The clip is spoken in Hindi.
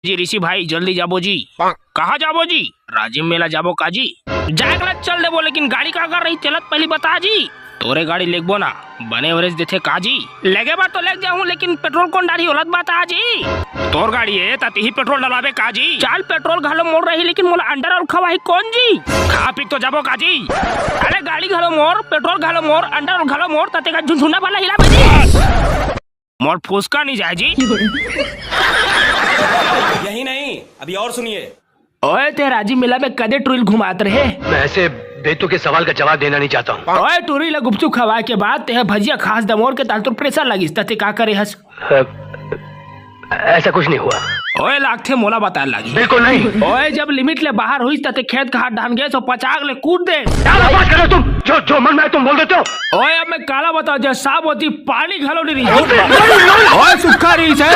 जी ऋषि भाई जल्दी जाबो जी। कहाँ जाबो जी? राजीव मेला जाबो का जी? जाए चल देबो, लेकिन गाड़ी का कर रही चलत पहली बता जी। तोरे गाड़ी लेगबो ना, बने एवरेज देथे का जी? लेगे बात तो लेग जाऊँ, लेकिन पेट्रोल कौन डाली होलत बात आ जी। तोर गाड़ी है ताती ही पेट्रोल डलावे का जी? चाल पेट्रोल घालो मोड़ रही, लेकिन मोला अंडर और खवाही कौन जी? खा पी तो जाबो का जी? अरे गाड़ी घालो मोर, पेट्रोल घालो मोर, अंडर घालो मोर, ताते का झुनझुना वाला हिला बजी मोर फुसका नहीं जाए जी। यही नहीं, अभी और सुनिए। ओए ते राजीव मेला में कदे टूरिल घुमात रहे? मैं ऐसे बेतु के सवाल का जवाब देना नहीं चाहता हूँ। ओए टूरिल गुपचुप खवा के बाद ते भजिया खास दमोर के ताल तुर प्रेशर लगिस तते का करे हस? ऐसा कुछ नहीं हुआ। ओए लागथे मोला बताए लगी। बिल्कुल नहीं। ओए जब लिमिट ले बाहर हुई तते खेत का हाथ ढान गए तो पचाग ले कूद दे। क्या बात कर रहे हो तुम? जो मन में तुम बोल देते हो। ओए अब मैं काला बताओ, जब साफ होती पानी घालो नहीं रही। ओए सुखा रही है।